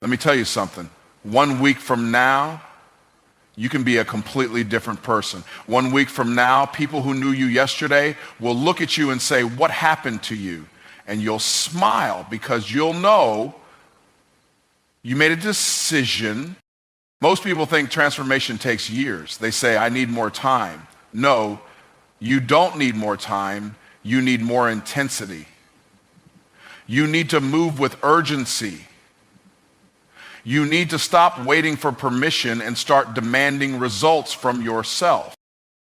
Let me tell you something. 1 week from now, you can be a completely different person. 1 week from now, people who knew you yesterday will look at you and say, "What happened to you?" And you'll smile because you'll know you made a decision. Most people think transformation takes years. They say, "I need more time." No, you don't need more time. You need more intensity. You need to move with urgency. You need to stop waiting for permission and start demanding results from yourself.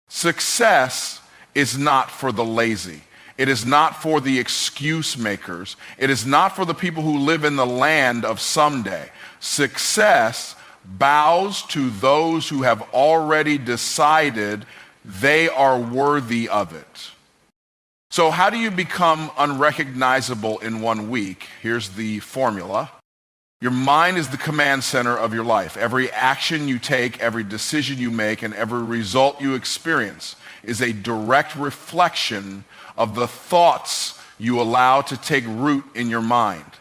Success is not for the lazy. It is not for the excuse makers. It is not for the people who live in the land of someday. Success bows to those who have already decided they are worthy of it. So how do you become unrecognizable in 1 week? Here's the formula. Your mind is the command center of your life. Every action you take, every decision you make, and every result you experience is a direct reflection of the thoughts you allow to take root in your mind.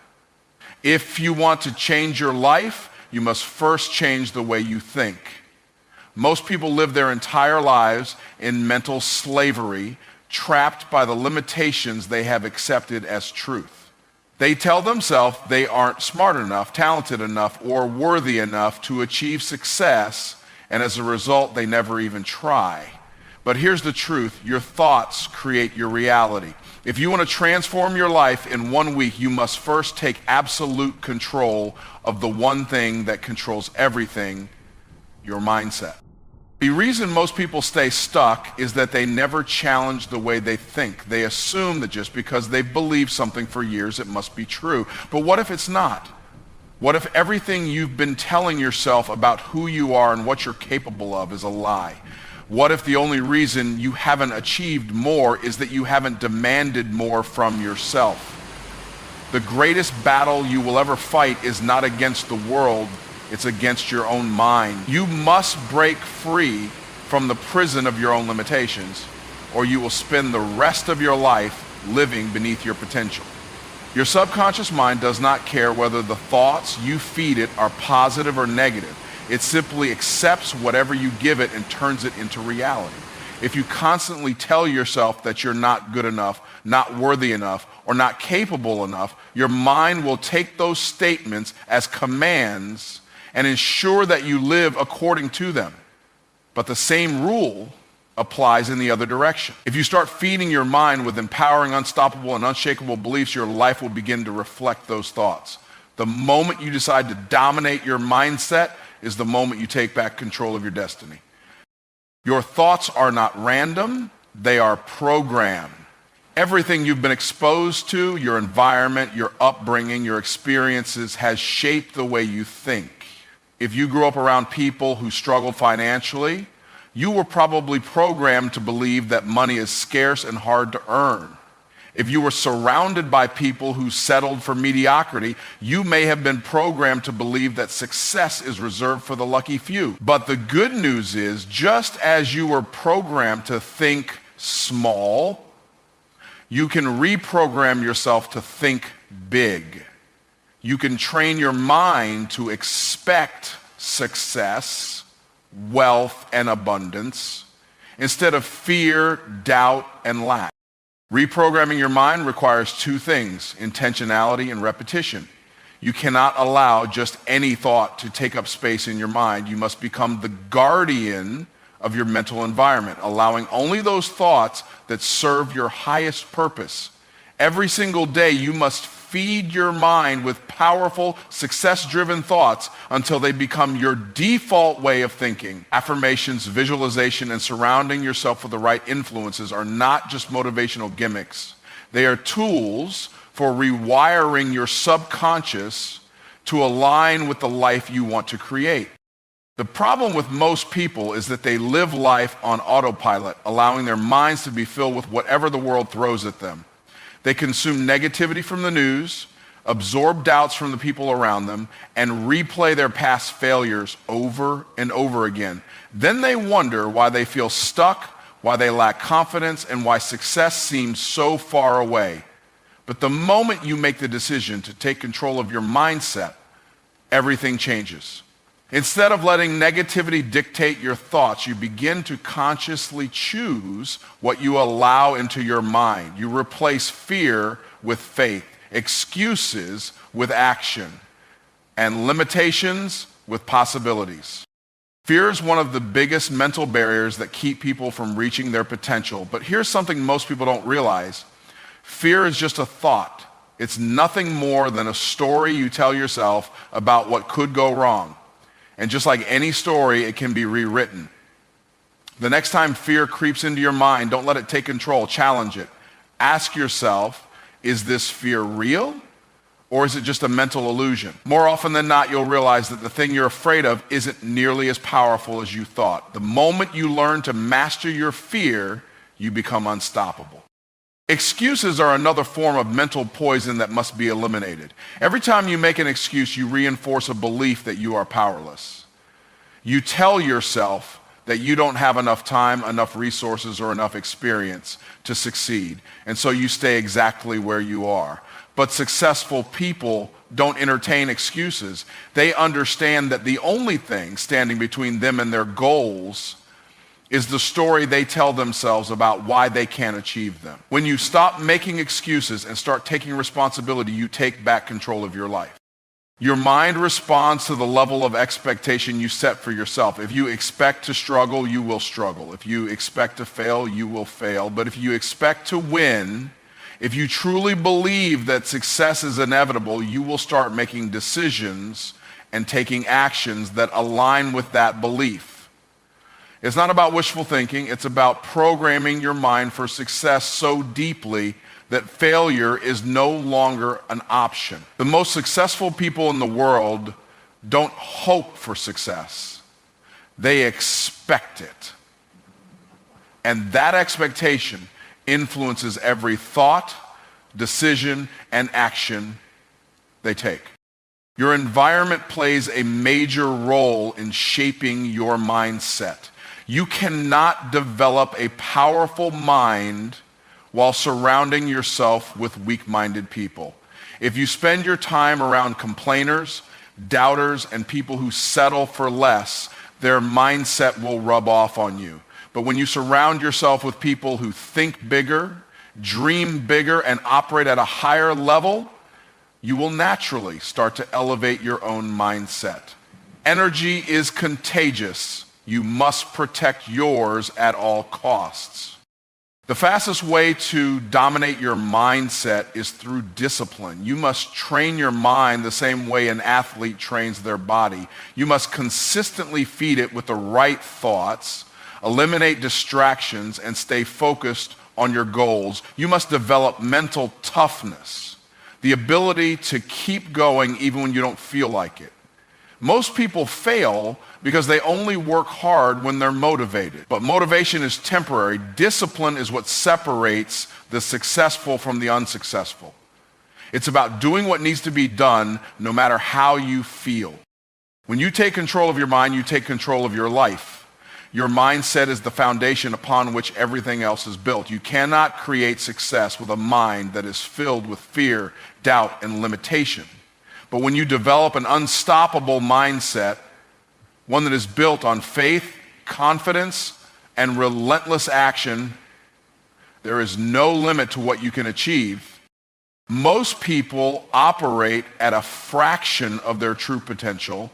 If you want to change your life, you must first change the way you think. Most people live their entire lives in mental slavery, trapped by the limitations they have accepted as truth. They tell themselves they aren't smart enough, talented enough, or worthy enough to achieve success, and as a result, they never even try. But here's the truth. Your thoughts create your reality. If you want to transform your life in 1 week, you must first take absolute control of the one thing that controls everything, your mindset. The reason most people stay stuck is that they never challenge the way they think. They assume that just because they've believed something for years, it must be true. But what if it's not? What if everything you've been telling yourself about who you are and what you're capable of is a lie? What if the only reason you haven't achieved more is that you haven't demanded more from yourself? The greatest battle you will ever fight is not against the world, it's against your own mind. You must break free from the prison of your own limitations, or you will spend the rest of your life living beneath your potential. Your subconscious mind does not care whether the thoughts you feed it are positive or negative. It simply accepts whatever you give it and turns it into reality. If you constantly tell yourself that you're not good enough, not worthy enough, or not capable enough, your mind will take those statements as commands and ensure that you live according to them. But the same rule applies in the other direction. If you start feeding your mind with empowering, unstoppable, and unshakable beliefs, your life will begin to reflect those thoughts. The moment you decide to dominate your mindset is the moment you take back control of your destiny. Your thoughts are not random, they are programmed. Everything you've been exposed to, your environment, your upbringing, your experiences has shaped the way you think. If you grew up around people who struggled financially, you were probably programmed to believe that money is scarce and hard to earn. If you were surrounded by people who settled for mediocrity, you may have been programmed to believe that success is reserved for the lucky few. But the good news is, just as you were programmed to think small, you can reprogram yourself to think big. You can train your mind to expect success, wealth, and abundance instead of fear, doubt, and lack. Reprogramming your mind requires two things: intentionality and repetition. You cannot allow just any thought to take up space in your mind. You must become the guardian of your mental environment, allowing only those thoughts that serve your highest purpose. Every single day, you must feed your mind with powerful, success-driven thoughts until they become your default way of thinking. Affirmations, visualization, and surrounding yourself with the right influences are not just motivational gimmicks. They are tools for rewiring your subconscious to align with the life you want to create. The problem with most people is that they live life on autopilot, allowing their minds to be filled with whatever the world throws at them. They consume negativity from the news, absorb doubts from the people around them, and replay their past failures over and over again. Then they wonder why they feel stuck, why they lack confidence, and why success seems so far away. But the moment you make the decision to take control of your mindset, everything changes. Instead of letting negativity dictate your thoughts, you begin to consciously choose what you allow into your mind. You replace fear with faith, excuses with action, and limitations with possibilities. Fear is one of the biggest mental barriers that keep people from reaching their potential. But here's something most people don't realize. Fear is just a thought. It's nothing more than a story you tell yourself about what could go wrong. And just like any story, it can be rewritten. The next time fear creeps into your mind, don't let it take control. Challenge it. Ask yourself, is this fear real? Or is it just a mental illusion? More often than not, you'll realize that the thing you're afraid of isn't nearly as powerful as you thought. The moment you learn to master your fear, you become unstoppable. Excuses are another form of mental poison that must be eliminated. Every time you make an excuse, you reinforce a belief that you are powerless. You tell yourself that you don't have enough time, enough resources, or enough experience to succeed, and so you stay exactly where you are. But successful people don't entertain excuses. They understand that the only thing standing between them and their goals is the story they tell themselves about why they can't achieve them. When you stop making excuses and start taking responsibility, you take back control of your life. Your mind responds to the level of expectation you set for yourself. If you expect to struggle, you will struggle. If you expect to fail, you will fail. But if you expect to win, if you truly believe that success is inevitable, you will start making decisions and taking actions that align with that belief. It's not about wishful thinking. It's about programming your mind for success so deeply that failure is no longer an option. The most successful people in the world don't hope for success. They expect it. And that expectation influences every thought, decision, and action they take. Your environment plays a major role in shaping your mindset. You cannot develop a powerful mind while surrounding yourself with weak-minded people. If you spend your time around complainers, doubters, and people who settle for less, their mindset will rub off on you. But when you surround yourself with people who think bigger, dream bigger, and operate at a higher level, you will naturally start to elevate your own mindset. Energy is contagious. You must protect yours at all costs. The fastest way to dominate your mindset is through discipline. You must train your mind the same way an athlete trains their body. You must consistently feed it with the right thoughts, eliminate distractions, and stay focused on your goals. You must develop mental toughness, the ability to keep going even when you don't feel like it. Most people fail because they only work hard when they're motivated. But motivation is temporary. Discipline is what separates the successful from the unsuccessful. It's about doing what needs to be done no matter how you feel. When you take control of your mind, you take control of your life. Your mindset is the foundation upon which everything else is built. You cannot create success with a mind that is filled with fear, doubt, and limitation. But when you develop an unstoppable mindset, one that is built on faith, confidence, and relentless action, there is no limit to what you can achieve. Most people operate at a fraction of their true potential.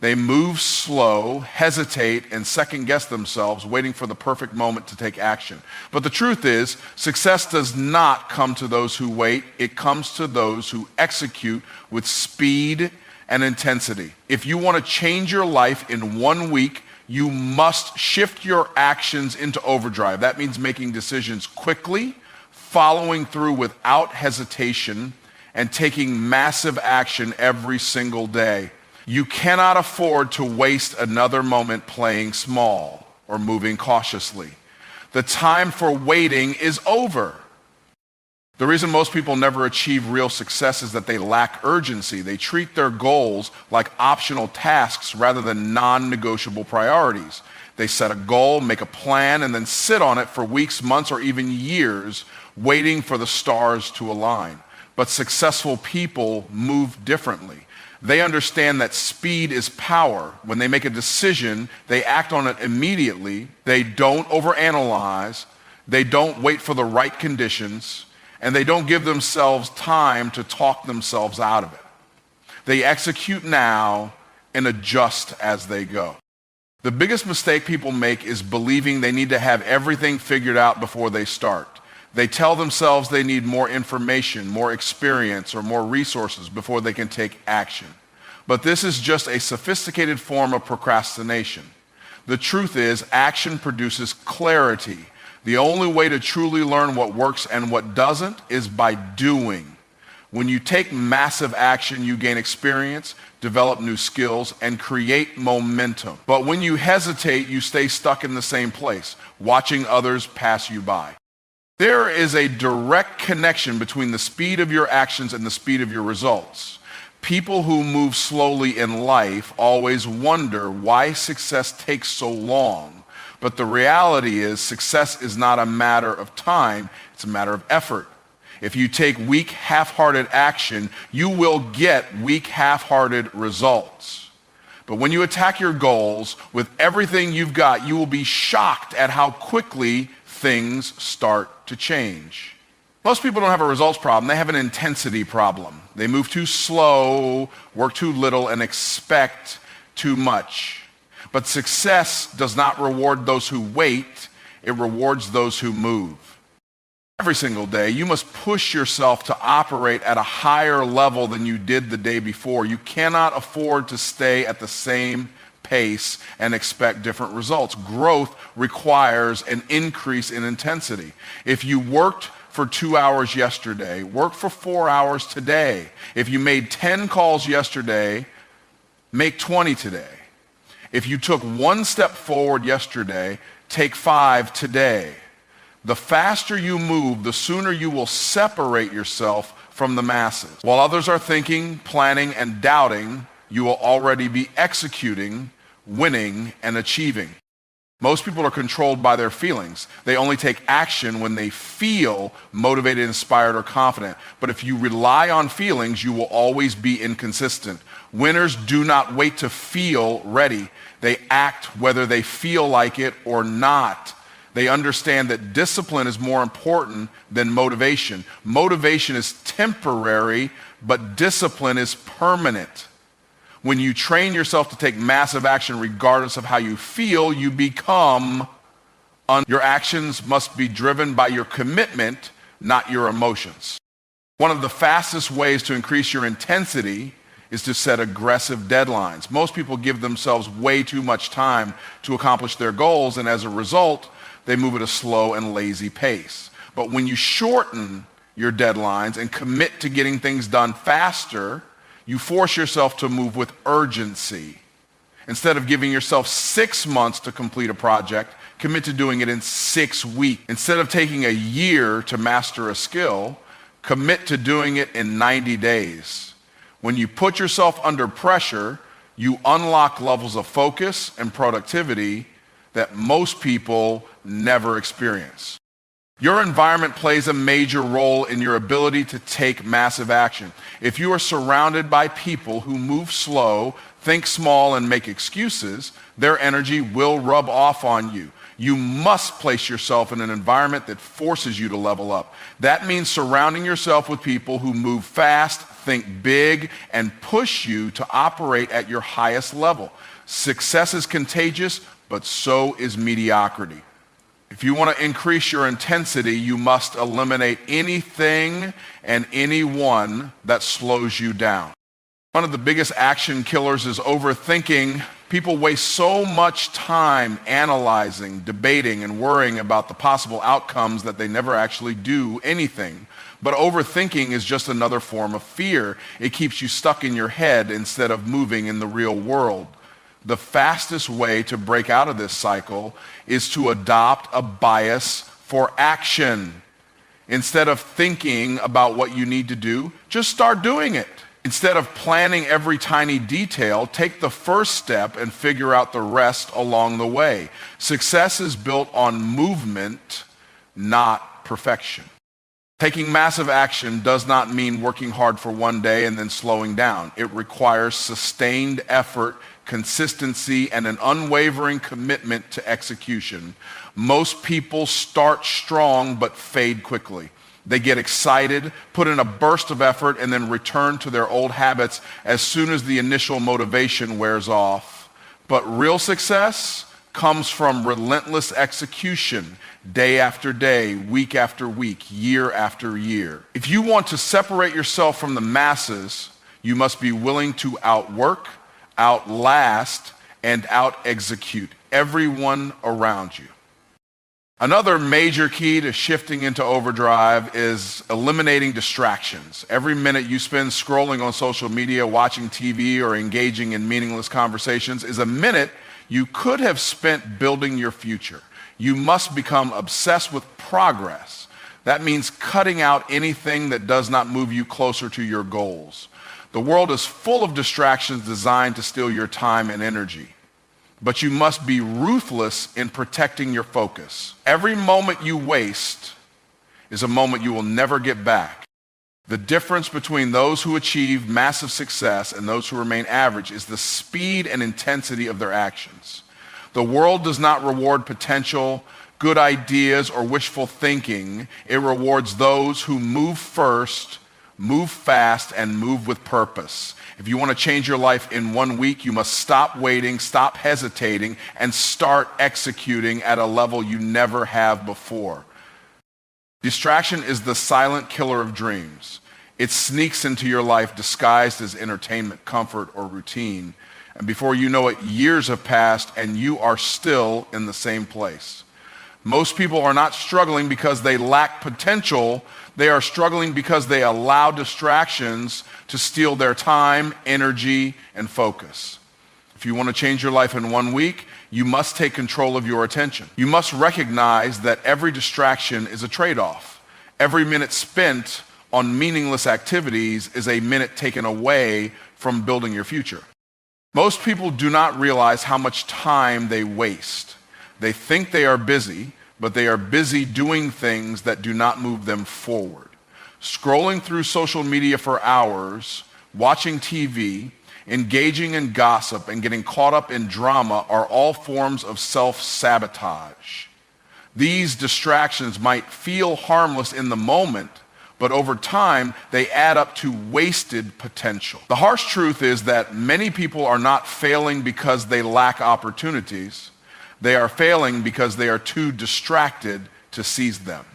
They move slow, hesitate, and second-guess themselves, waiting for the perfect moment to take action. But the truth is, success does not come to those who wait. It comes to those who execute with speed and intensity. If you want to change your life in 1 week, you must shift your actions into overdrive. That means making decisions quickly, following through without hesitation, and taking massive action every single day. You cannot afford to waste another moment playing small or moving cautiously. The time for waiting is over. The reason most people never achieve real success is that they lack urgency. They treat their goals like optional tasks rather than non-negotiable priorities. They set a goal, make a plan, and then sit on it for weeks, months, or even years, waiting for the stars to align. But successful people move differently. They understand that speed is power. When they make a decision, they act on it immediately. They don't overanalyze. They don't wait for the right conditions. And they don't give themselves time to talk themselves out of it. They execute now and adjust as they go. The biggest mistake people make is believing they need to have everything figured out before they start. They tell themselves they need more information, more experience, or more resources before they can take action. But this is just a sophisticated form of procrastination. The truth is, action produces clarity. The only way to truly learn what works and what doesn't is by doing. When you take massive action, you gain experience, develop new skills, and create momentum. But when you hesitate, you stay stuck in the same place, watching others pass you by. There is a direct connection between the speed of your actions and the speed of your results. People who move slowly in life always wonder why success takes so long. But the reality is, success is not a matter of time, it's a matter of effort. If you take weak, half-hearted action, you will get weak, half-hearted results. But when you attack your goals with everything you've got, you will be shocked at how quickly things start to change. Most people don't have a results problem, they have an intensity problem. They move too slow, work too little, and expect too much. But success does not reward those who wait, it rewards those who move. Every single day, you must push yourself to operate at a higher level than you did the day before. You cannot afford to stay at the same pace and expect different results. Growth requires an increase in intensity. If you worked for 2 hours yesterday, work for 4 hours today. If you made 10 calls yesterday, make 20 today. If you took 1 step forward yesterday, take 5 today. The faster you move, the sooner you will separate yourself from the masses. While others are thinking, planning, and doubting, you will already be executing, winning, and achieving. Most people are controlled by their feelings. They only take action when they feel motivated, inspired, or confident. But if you rely on feelings, you will always be inconsistent. Winners do not wait to feel ready. They act whether they feel like it or not. They understand that discipline is more important than motivation. Motivation is temporary, but discipline is permanent. When you train yourself to take massive action regardless of how you feel, you become your actions must be driven by your commitment, not your emotions. One of the fastest ways to increase your intensity is to set aggressive deadlines. Most people give themselves way too much time to accomplish their goals, and as a result, they move at a slow and lazy pace. But when you shorten your deadlines and commit to getting things done faster, you force yourself to move with urgency. Instead of giving yourself 6 months to complete a project, commit to doing it in 6 weeks. Instead of taking a year to master a skill, commit to doing it in 90 days. When you put yourself under pressure, you unlock levels of focus and productivity that most people never experience. Your environment plays a major role in your ability to take massive action. If you are surrounded by people who move slow, think small, and make excuses, their energy will rub off on you. You must place yourself in an environment that forces you to level up. That means surrounding yourself with people who move fast, think big, and push you to operate at your highest level. Success is contagious, but so is mediocrity. If you want to increase your intensity, you must eliminate anything and anyone that slows you down. One of the biggest action killers is overthinking. People waste so much time analyzing, debating, and worrying about the possible outcomes that they never actually do anything. But overthinking is just another form of fear. It keeps you stuck in your head instead of moving in the real world. The fastest way to break out of this cycle is to adopt a bias for action. Instead of thinking about what you need to do, just start doing it. Instead of planning every tiny detail, take the first step and figure out the rest along the way. Success is built on movement, not perfection. Taking massive action does not mean working hard for one day and then slowing down. It requires sustained effort, consistency, and an unwavering commitment to execution. Most people start strong but fade quickly. They get excited, put in a burst of effort, and then return to their old habits as soon as the initial motivation wears off. But real success comes from relentless execution, day after day, week after week, year after year. If you want to separate yourself from the masses, you must be willing to outwork, outlast, and out-execute everyone around you. Another major key to shifting into overdrive is eliminating distractions. Every minute you spend scrolling on social media, watching TV, or engaging in meaningless conversations is a minute you could have spent building your future. You must become obsessed with progress. That means cutting out anything that does not move you closer to your goals. The world is full of distractions designed to steal your time and energy. But you must be ruthless in protecting your focus. Every moment you waste is a moment you will never get back. The difference between those who achieve massive success and those who remain average is the speed and intensity of their actions. The world does not reward potential, good ideas, or wishful thinking. It rewards those who move first, move fast, and move with purpose. If you want to change your life in 1 week, you must stop waiting, stop hesitating, and start executing at a level you never have before. Distraction is the silent killer of dreams. It sneaks into your life disguised as entertainment, comfort, or routine. And before you know it, years have passed and you are still in the same place. Most people are not struggling because they lack potential. They are struggling because they allow distractions to steal their time, energy, and focus. If you want to change your life in 1 week, you must take control of your attention. You must recognize that every distraction is a trade-off. Every minute spent on meaningless activities is a minute taken away from building your future. Most people do not realize how much time they waste. They think they are busy, but they are busy doing things that do not move them forward. Scrolling through social media for hours, watching TV, engaging in gossip, and getting caught up in drama are all forms of self-sabotage. These distractions might feel harmless in the moment, but over time, they add up to wasted potential. The harsh truth is that many people are not failing because they lack opportunities. They are failing because they are too distracted to seize them.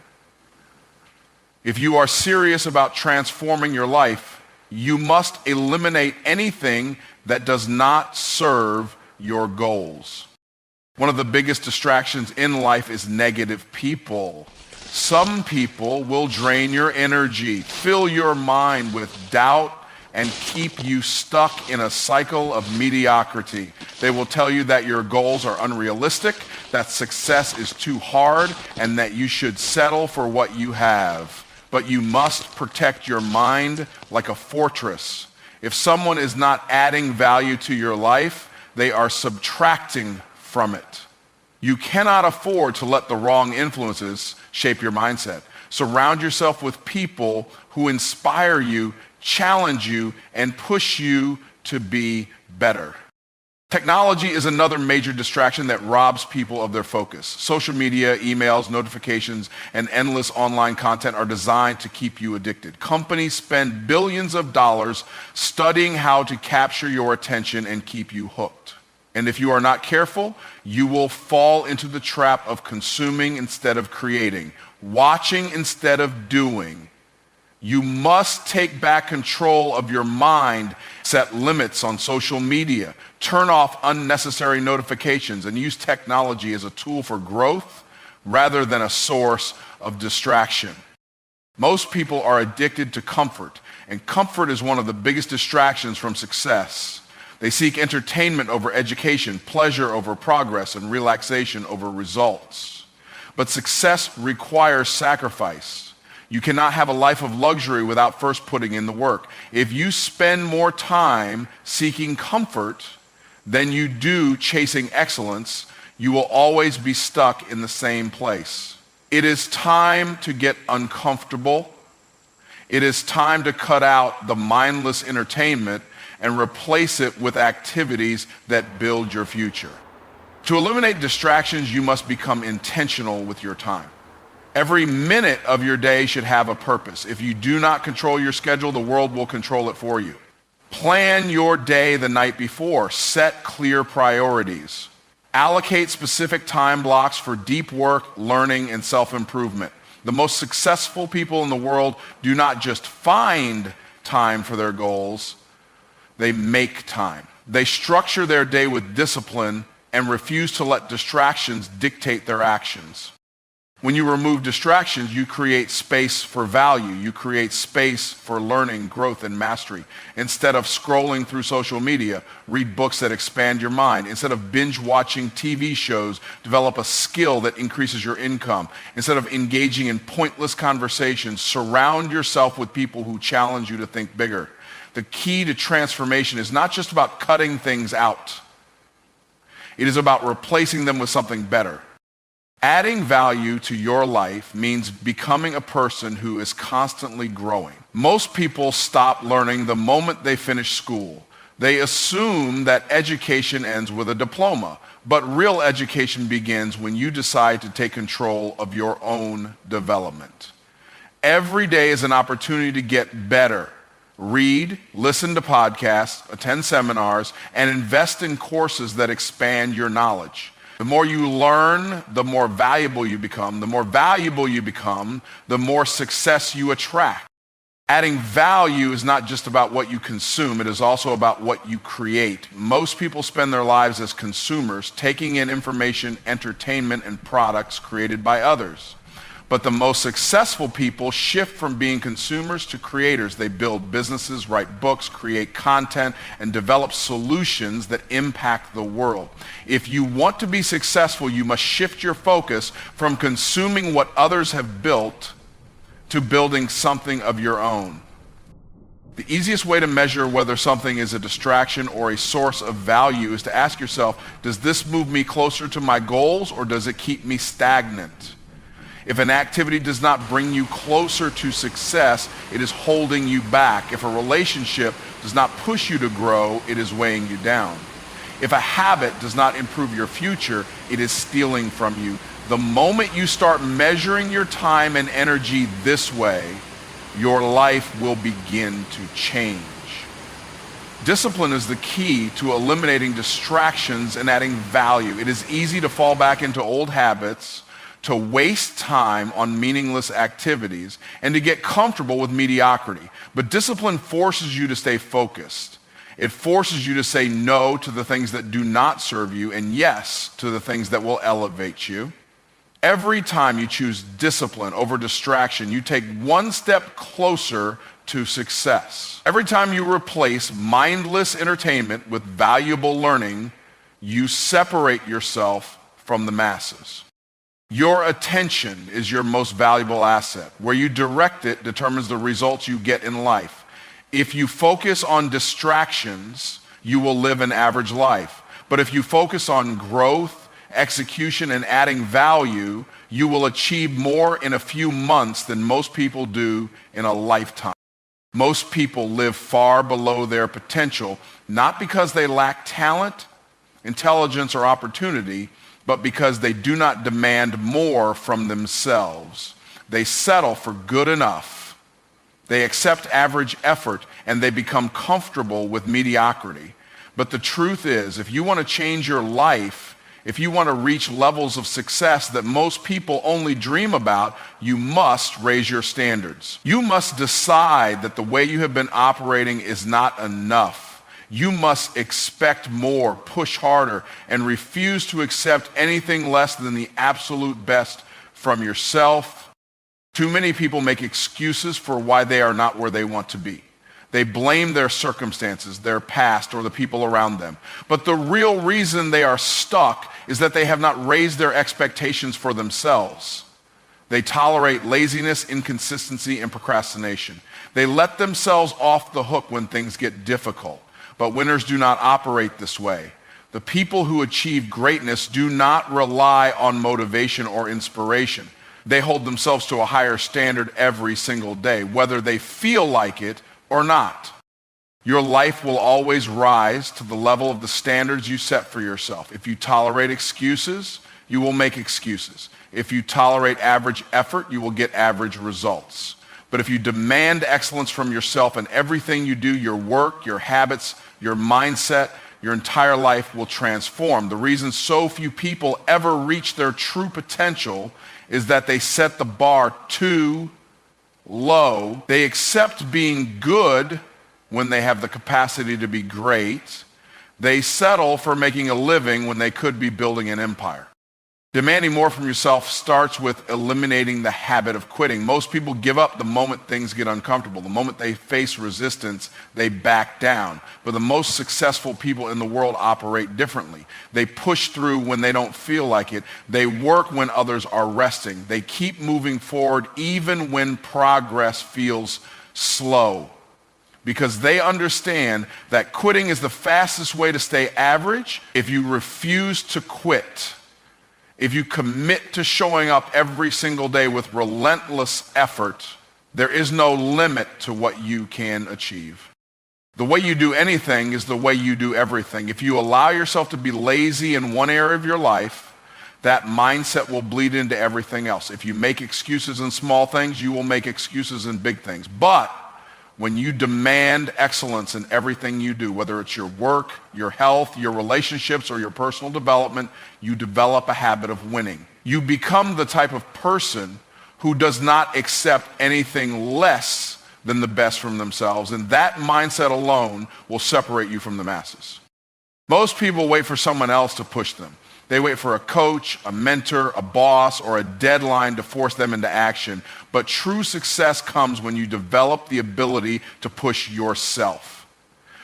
If you are serious about transforming your life, you must eliminate anything that does not serve your goals. One of the biggest distractions in life is negative people. Some people will drain your energy, fill your mind with doubt, and keep you stuck in a cycle of mediocrity. They will tell you that your goals are unrealistic, that success is too hard, and that you should settle for what you have. But you must protect your mind like a fortress. If someone is not adding value to your life, they are subtracting from it. You cannot afford to let the wrong influences shape your mindset. Surround yourself with people who inspire you, challenge you, and push you to be better. Technology is another major distraction that robs people of their focus. Social media, emails, notifications, and endless online content are designed to keep you addicted. Companies spend billions of dollars studying how to capture your attention and keep you hooked. And if you are not careful, you will fall into the trap of consuming instead of creating, watching instead of doing. You must take back control of your mind, set limits on social media, turn off unnecessary notifications, and use technology as a tool for growth rather than a source of distraction. Most people are addicted to comfort, and comfort is one of the biggest distractions from success. They seek entertainment over education, pleasure over progress, and relaxation over results. But success requires sacrifice. You cannot have a life of luxury without first putting in the work. If you spend more time seeking comfort than you do chasing excellence, you will always be stuck in the same place. It is time to get uncomfortable It is time to cut out the mindless entertainment and replace it with activities that build your future. To eliminate distractions, you must become intentional with your time. Every minute of your day should have a purpose. If you do not control your schedule, the world will control it for you. Plan your day the night before. Set clear priorities. Allocate specific time blocks for deep work, learning, and self-improvement. The most successful people in the world do not just find time for their goals, they make time. They structure their day with discipline and refuse to let distractions dictate their actions. When you remove distractions, you create space for value. You create space for learning, growth, and mastery. Instead of scrolling through social media, read books that expand your mind. Instead of binge watching TV shows, develop a skill that increases your income. Instead of engaging in pointless conversations, surround yourself with people who challenge you to think bigger. The key to transformation is not just about cutting things out. It is about replacing them with something better. Adding value to your life means becoming a person who is constantly growing. Most people stop learning the moment they finish school. They assume that education ends with a diploma, but real education begins when you decide to take control of your own development. Every day is an opportunity to get better. Read, listen to podcasts, attend seminars, and invest in courses that expand your knowledge. The more you learn, the more valuable you become. The more valuable you become, the more success you attract. Adding value is not just about what you consume, it is also about what you create. Most people spend their lives as consumers, taking in information, entertainment, and products created by others. But the most successful people shift from being consumers to creators. They build businesses, write books, create content, and develop solutions that impact the world. If you want to be successful, you must shift your focus from consuming what others have built to building something of your own. The easiest way to measure whether something is a distraction or a source of value is to ask yourself, does this move me closer to my goals or does it keep me stagnant? If an activity does not bring you closer to success, it is holding you back. If a relationship does not push you to grow, it is weighing you down. If a habit does not improve your future, it is stealing from you. The moment you start measuring your time and energy this way, your life will begin to change. Discipline is the key to eliminating distractions and adding value. It is easy to fall back into old habits, to waste time on meaningless activities, and to get comfortable with mediocrity. But discipline forces you to stay focused. It forces you to say no to the things that do not serve you and yes to the things that will elevate you. Every time you choose discipline over distraction, you take one step closer to success. Every time you replace mindless entertainment with valuable learning, you separate yourself from the masses. Your attention is your most valuable asset. Where you direct it determines the results you get in life. If you focus on distractions, you will live an average life. But if you focus on growth, execution, and adding value, you will achieve more in a few months than most people do in a lifetime. Most people live far below their potential, not because they lack talent, intelligence, or opportunity, but because they do not demand more from themselves. They settle for good enough. They accept average effort, and they become comfortable with mediocrity. But the truth is, if you want to change your life, if you want to reach levels of success that most people only dream about, you must raise your standards. You must decide that the way you have been operating is not enough. You must expect more, push harder, and refuse to accept anything less than the absolute best from yourself. Too many people make excuses for why they are not where they want to be. They blame their circumstances, their past, or the people around them. But the real reason they are stuck is that they have not raised their expectations for themselves. They tolerate laziness, inconsistency, and procrastination. They let themselves off the hook when things get difficult. But winners do not operate this way. The people who achieve greatness do not rely on motivation or inspiration. They hold themselves to a higher standard every single day, whether they feel like it or not. Your life will always rise to the level of the standards you set for yourself. If you tolerate excuses, you will make excuses. If you tolerate average effort, you will get average results. But if you demand excellence from yourself in everything you do, your work, your habits, your mindset, your entire life will transform. The reason so few people ever reach their true potential is that they set the bar too low. They accept being good when they have the capacity to be great. They settle for making a living when they could be building an empire. Demanding more from yourself starts with eliminating the habit of quitting. Most people give up the moment things get uncomfortable. The moment they face resistance, they back down. But the most successful people in the world operate differently. They push through when they don't feel like it. They work when others are resting. They keep moving forward even when progress feels slow, because they understand that quitting is the fastest way to stay average. If you refuse to quit, if you commit to showing up every single day with relentless effort, there is no limit to what you can achieve. The way you do anything is the way you do everything. If you allow yourself to be lazy in one area of your life, that mindset will bleed into everything else. If you make excuses in small things, you will make excuses in big things. But when you demand excellence in everything you do, whether it's your work, your health, your relationships, or your personal development, you develop a habit of winning. You become the type of person who does not accept anything less than the best from themselves, and that mindset alone will separate you from the masses. Most people wait for someone else to push them. They wait for a coach, a mentor, a boss, or a deadline to force them into action. But true success comes when you develop the ability to push yourself.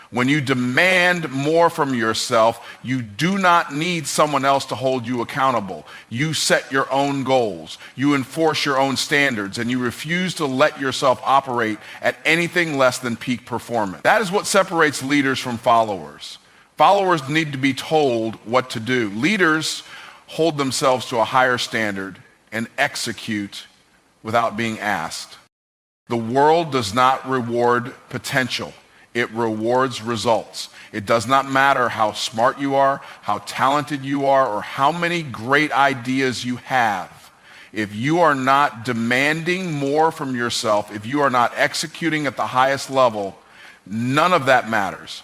When you demand more from yourself, you do not need someone else to hold you accountable. You set your own goals, you enforce your own standards, and you refuse to let yourself operate at anything less than peak performance. That is what separates leaders from followers. Followers need to be told what to do. Leaders hold themselves to a higher standard and execute without being asked. The world does not reward potential. It rewards results. It does not matter how smart you are, how talented you are, or how many great ideas you have. If you are not demanding more from yourself, if you are not executing at the highest level, none of that matters.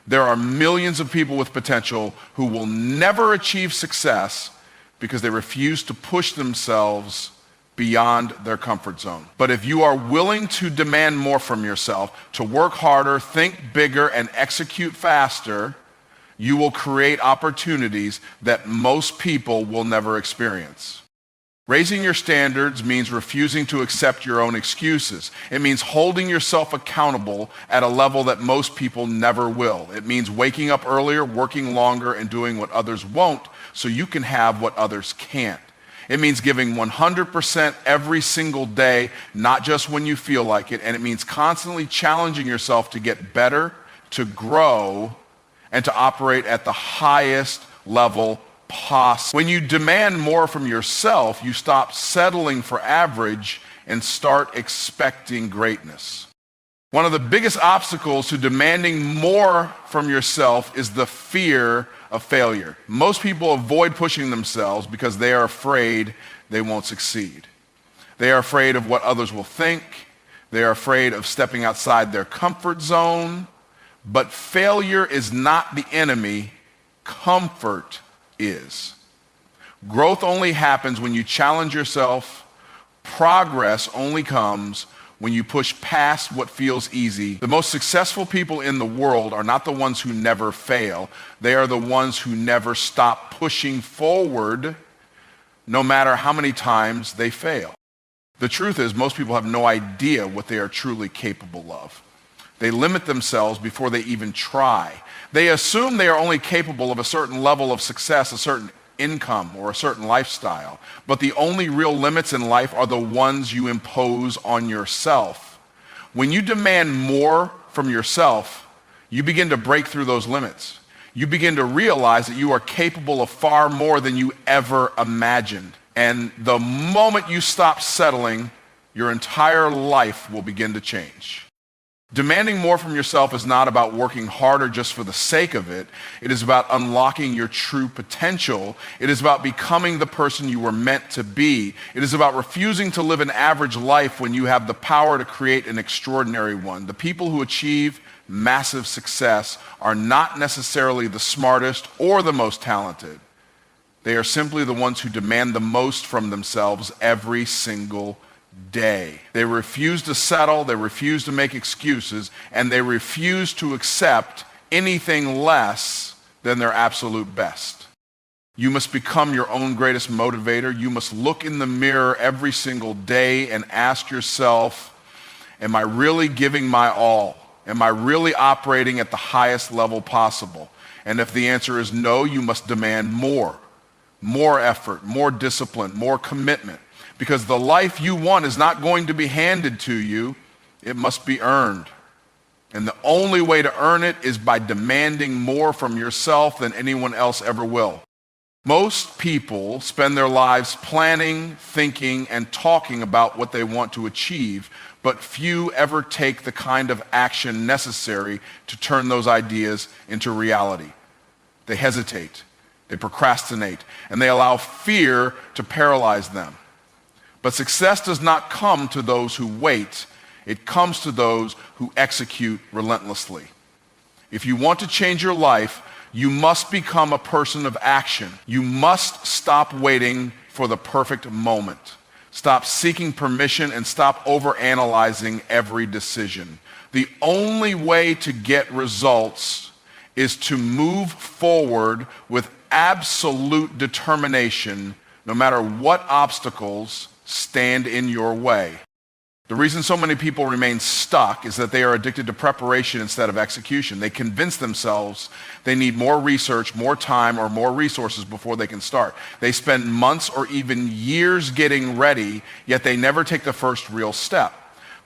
There are millions of people with potential who will never achieve success because they refuse to push themselves beyond their comfort zone. But if you are willing to demand more from yourself, to work harder, think bigger, and execute faster, you will create opportunities that most people will never experience. Raising your standards means refusing to accept your own excuses. It means holding yourself accountable at a level that most people never will. It means waking up earlier, working longer, and doing what others won't so you can have what others can't. It means giving 100% every single day, not just when you feel like it. And it means constantly challenging yourself to get better, to grow, and to operate at the highest level possible. When you demand more from yourself, you stop settling for average and start expecting greatness. One of the biggest obstacles to demanding more from yourself is the fear of failure. Most people avoid pushing themselves because they are afraid they won't succeed. They are afraid of what others will think. They are afraid of stepping outside their comfort zone. But failure is not the enemy. Comfort is. Growth only happens when you challenge yourself. Progress only comes when you push past what feels easy. The most successful people in the world are not the ones who never fail. They are the ones who never stop pushing forward, no matter how many times they fail. The truth is, most people have no idea what they are truly capable of. They limit themselves before they even try. They assume they are only capable of a certain level of success, a certain income, or a certain lifestyle. But the only real limits in life are the ones you impose on yourself. When you demand more from yourself, you begin to break through those limits. You begin to realize that you are capable of far more than you ever imagined. And the moment you stop settling, your entire life will begin to change. Demanding more from yourself is not about working harder just for the sake of it. It is about unlocking your true potential. It is about becoming the person you were meant to be. It is about refusing to live an average life when you have the power to create an extraordinary one. The people who achieve massive success are not necessarily the smartest or the most talented. They are simply the ones who demand the most from themselves every single day. They refuse to settle, they refuse to make excuses, and they refuse to accept anything less than their absolute best. You must become your own greatest motivator. You must look in the mirror every single day and ask yourself, am I really giving my all? Am I really operating at the highest level possible? And if the answer is no, you must demand more effort, more discipline, more commitment. Because the life you want is not going to be handed to you, it must be earned. And the only way to earn it is by demanding more from yourself than anyone else ever will. Most people spend their lives planning, thinking, and talking about what they want to achieve, but few ever take the kind of action necessary to turn those ideas into reality. They hesitate, they procrastinate, and they allow fear to paralyze them. But success does not come to those who wait. It comes to those who execute relentlessly. If you want to change your life, you must become a person of action. You must stop waiting for the perfect moment. Stop seeking permission and stop overanalyzing every decision. The only way to get results is to move forward with absolute determination, no matter what obstacles stand in your way. The reason so many people remain stuck is that they are addicted to preparation instead of execution. They convince themselves they need more research, more time, or more resources before they can start. They spend months or even years getting ready, yet they never take the first real step.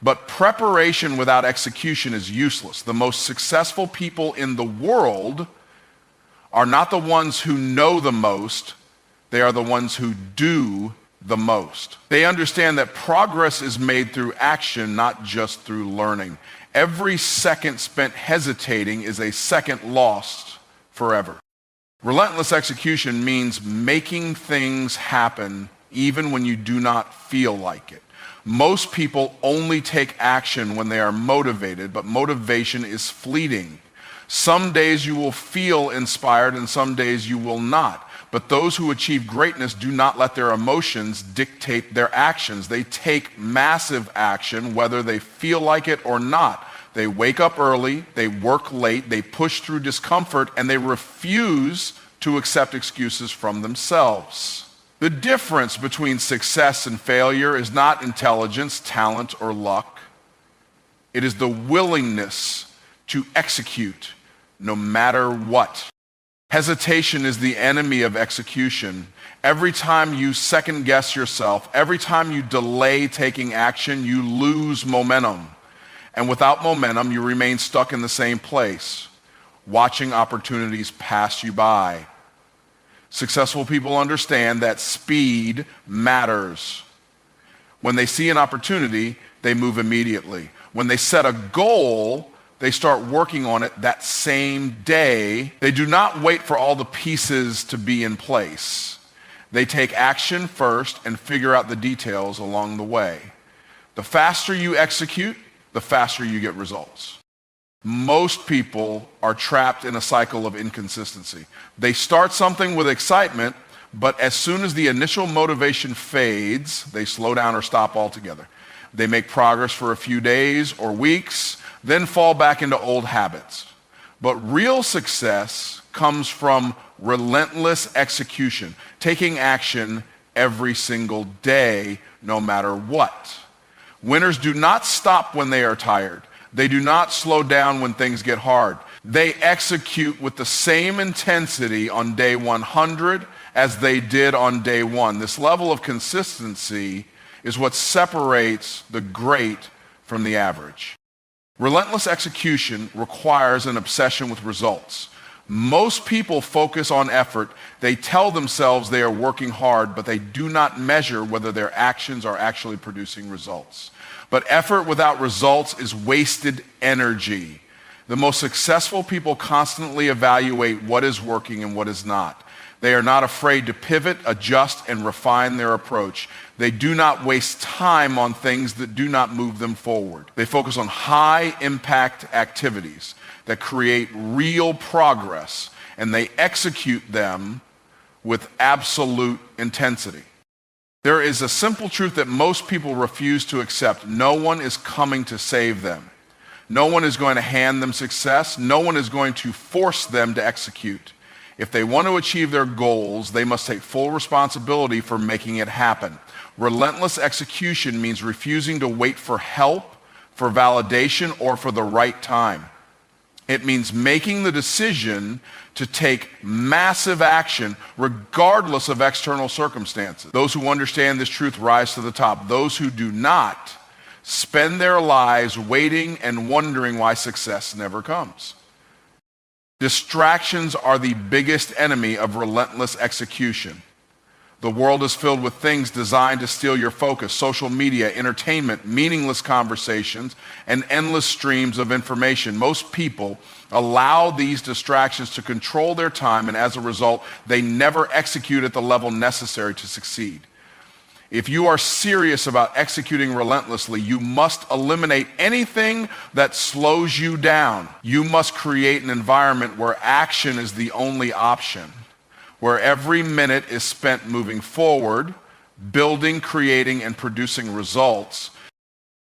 But preparation without execution is useless. The most successful people in the world are not the ones who know the most, they are the ones who do the most. They understand that progress is made through action, not just through learning. Every second spent hesitating is a second lost forever. Relentless execution means making things happen even when you do not feel like it. Most people only take action when they are motivated, but motivation is fleeting. Some days you will feel inspired and some days you will not. But those who achieve greatness do not let their emotions dictate their actions. They take massive action whether they feel like it or not. They wake up early, they work late, they push through discomfort, and they refuse to accept excuses from themselves. The difference between success and failure is not intelligence, talent, or luck. It is the willingness to execute no matter what. Hesitation is the enemy of execution. Every time you second guess yourself, every time you delay taking action, you lose momentum. And without momentum, you remain stuck in the same place, watching opportunities pass you by. Successful people understand that speed matters. When they see an opportunity, they move immediately. When they set a goal, they start working on it that same day. They do not wait for all the pieces to be in place. They take action first and figure out the details along the way. The faster you execute, the faster you get results. Most people are trapped in a cycle of inconsistency. They start something with excitement, but as soon as the initial motivation fades, they slow down or stop altogether. They make progress for a few days or weeks, then fall back into old habits. But real success comes from relentless execution, taking action every single day, no matter what. Winners do not stop when they are tired. They do not slow down when things get hard. They execute with the same intensity on day 100 as they did on day 1. This level of consistency is what separates the great from the average. Relentless execution requires an obsession with results. Most people focus on effort. They tell themselves they are working hard, but they do not measure whether their actions are actually producing results. But effort without results is wasted energy. The most successful people constantly evaluate what is working and what is not. They are not afraid to pivot, adjust, and refine their approach. They do not waste time on things that do not move them forward. They focus on high-impact activities that create real progress, and they execute them with absolute intensity. There is a simple truth that most people refuse to accept. No one is coming to save them. No one is going to hand them success. No one is going to force them to execute. If they want to achieve their goals, they must take full responsibility for making it happen. Relentless execution means refusing to wait for help, for validation, or for the right time. It means making the decision to take massive action regardless of external circumstances. Those who understand this truth rise to the top. Those who do not spend their lives waiting and wondering why success never comes. Distractions are the biggest enemy of relentless execution. The world is filled with things designed to steal your focus: social media, entertainment, meaningless conversations, and endless streams of information. Most people allow these distractions to control their time, and as a result, they never execute at the level necessary to succeed. If you are serious about executing relentlessly, you must eliminate anything that slows you down. You must create an environment where action is the only option, where every minute is spent moving forward, building, creating, and producing results.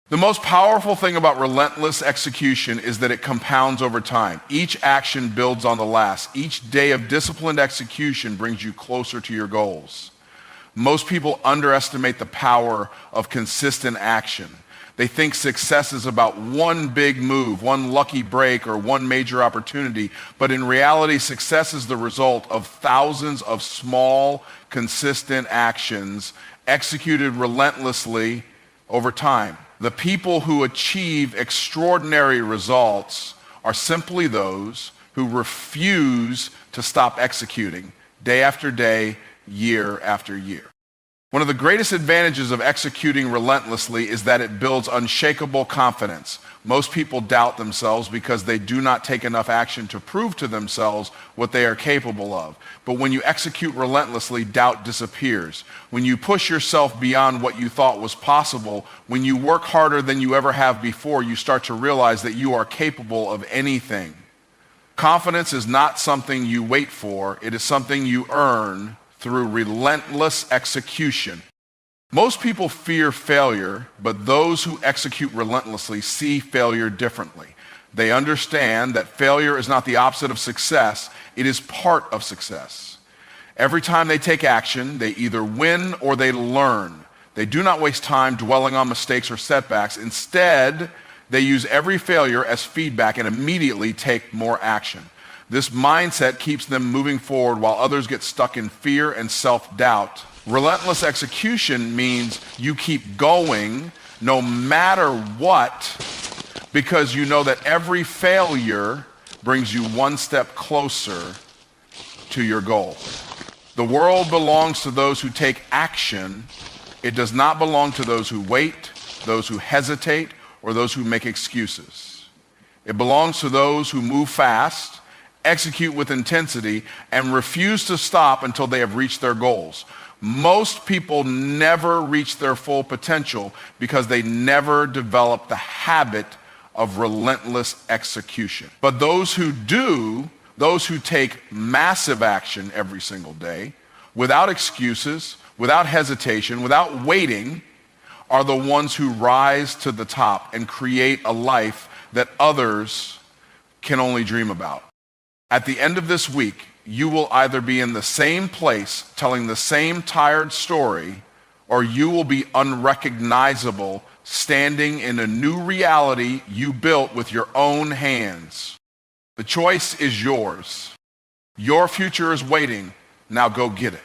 The most powerful thing about relentless execution is that it compounds over time. Each action builds on the last. Each day of disciplined execution brings you closer to your goals. Most people underestimate the power of consistent action. They think success is about one big move, one lucky break, or one major opportunity. But in reality, success is the result of thousands of small, consistent actions executed relentlessly over time. The people who achieve extraordinary results are simply those who refuse to stop executing day after day, year after year. One of the greatest advantages of executing relentlessly is that it builds unshakable confidence. Most people doubt themselves because they do not take enough action to prove to themselves what they are capable of. But when you execute relentlessly, doubt disappears. When you push yourself beyond what you thought was possible, when you work harder than you ever have before, you start to realize that you are capable of anything. Confidence is not something you wait for. It is something you earn through relentless execution. Most people fear failure, but those who execute relentlessly see failure differently. They understand that failure is not the opposite of success, it is part of success. Every time they take action, they either win or they learn. They do not waste time dwelling on mistakes or setbacks. Instead, they use every failure as feedback and immediately take more action. This mindset keeps them moving forward while others get stuck in fear and self-doubt. Relentless execution means you keep going no matter what, because you know that every failure brings you one step closer to your goal. The world belongs to those who take action. It does not belong to those who wait, those who hesitate, or those who make excuses. It belongs to those who move fast, execute with intensity, and refuse to stop until they have reached their goals. Most people never reach their full potential because they never develop the habit of relentless execution. But those who do, those who take massive action every single day, without excuses, without hesitation, without waiting, are the ones who rise to the top and create a life that others can only dream about. At the end of this week, you will either be in the same place telling the same tired story, or you will be unrecognizable, standing in a new reality you built with your own hands. The choice is yours. Your future is waiting. Now go get it.